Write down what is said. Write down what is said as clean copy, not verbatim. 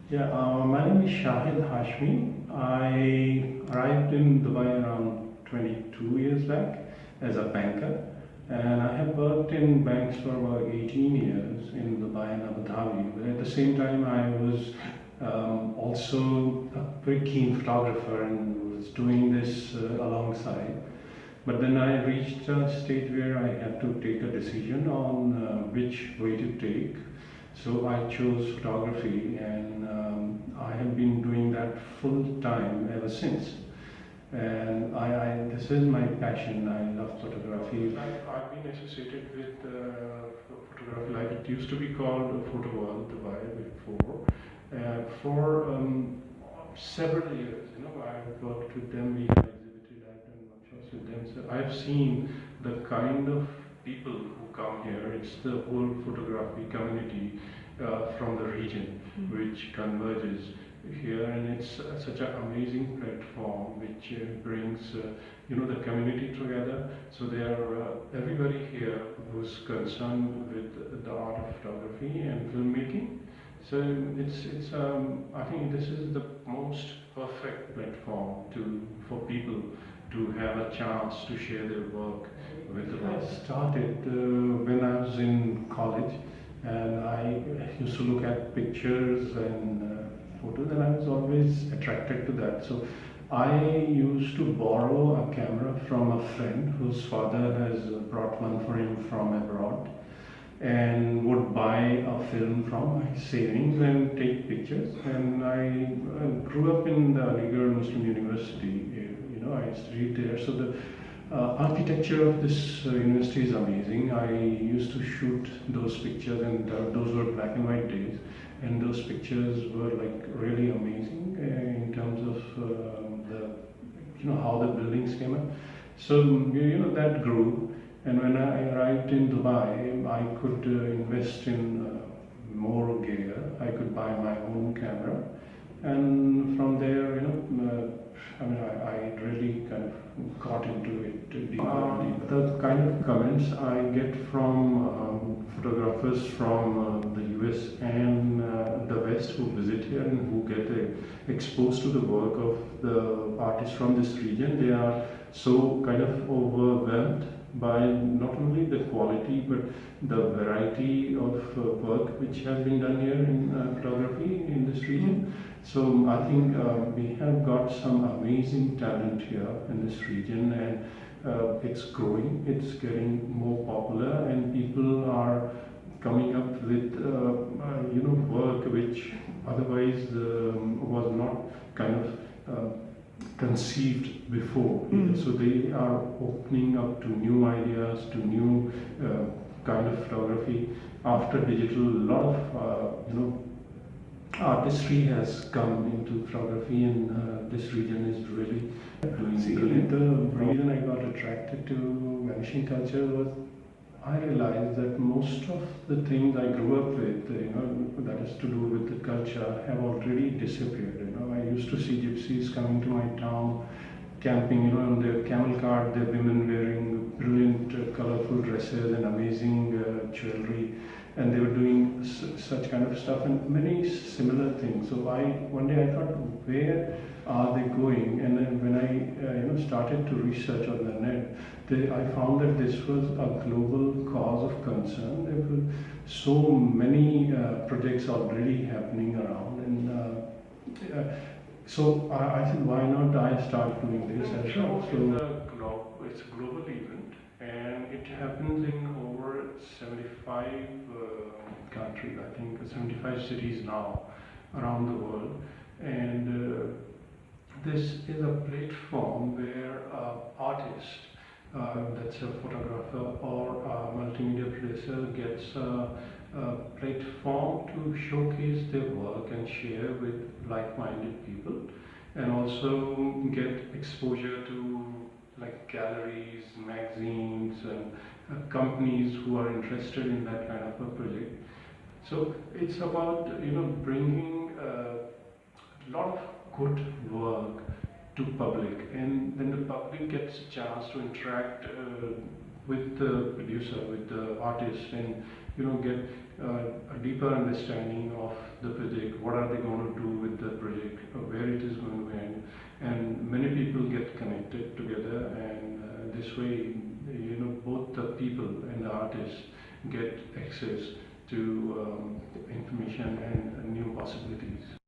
Yeah, my name is Shahid Hashmi. I arrived in Dubai around 22 years back as a banker, and I have worked in banks for about 18 years in Dubai and Abu Dhabi. But at the same time, I was also a very keen photographer and was doing this alongside. But then I reached a stage where I had to take a decision on which way to take. So I chose photography, and I have been doing that full time ever since. And this is my passion. I love photography. I've been associated with photography, like it used to be called Photo World Dubai before, for several years. I worked with them. We have exhibited. I've done workshops with them. So I've seen the kind of people who come here. It's the whole photography community from the region which converges here, and it's such an amazing platform which brings the community together. So there are everybody here who's concerned with the art of photography and filmmaking. So it's I think this is the most perfect platform for people to have a chance to share their work with the world. I started when I was in college, and I used to look at pictures and photos, and I was always attracted to that. So I used to borrow a camera from a friend whose father has brought one for him from abroad, and would buy a film from my savings and take pictures. And I grew up in the Aligarh Muslim University. I studied there. So the architecture of this university is amazing. I used to shoot those pictures, and those were black and white days. And those pictures were like really amazing in terms of how the buildings came up. So that grew. And when I arrived in Dubai, I could invest in more gear. I could buy my own camera, and from there, I really kind of got into it deeper and deeper. The kind of comments I get from photographers from the US and the West who visit here and who get exposed to the work of the artists from this region, they are so kind of overwhelmed by not only the quality but the variety of work which has been done here in photography in this region. So I think we have got some amazing talent here in this region, and it's growing, it's getting more popular, and people are coming up with work which otherwise was not kind of conceived before. So they are opening up to new ideas, to new kind of photography. After digital, a lot of artistry has come into photography, and this region is really doing brilliant. The reason I got attracted to vanishing culture was I realized that most of the things I grew up with, that is to do with the culture, have already disappeared. I used to see gypsies coming to my town, camping, on their camel cart, their women wearing brilliant, colorful dresses and amazing jewelry, and they were doing such kind of stuff and many similar things. So one day I thought, where are they going? And then when I started to research on the net, I found that this was a global cause of concern. There were so many projects already happening around, and so I said, why not I start doing this as well? So it's a global event, and it happens in over 75 countries. I think 75 cities now around the world, and this is a platform where artist, that's a photographer or a multimedia producer, gets a platform to showcase their work and share with like-minded people, and also get exposure to like galleries, magazines, and companies who are interested in that kind of a project. So it's about bringing a lot of good work to public, and then the public gets a chance to interact with the producer, with the artist, and get a deeper understanding of the project. What are they going to do with the project? Where it is going to end? And many people get connected together, and this way, both the people and the artists get access to information and new possibilities.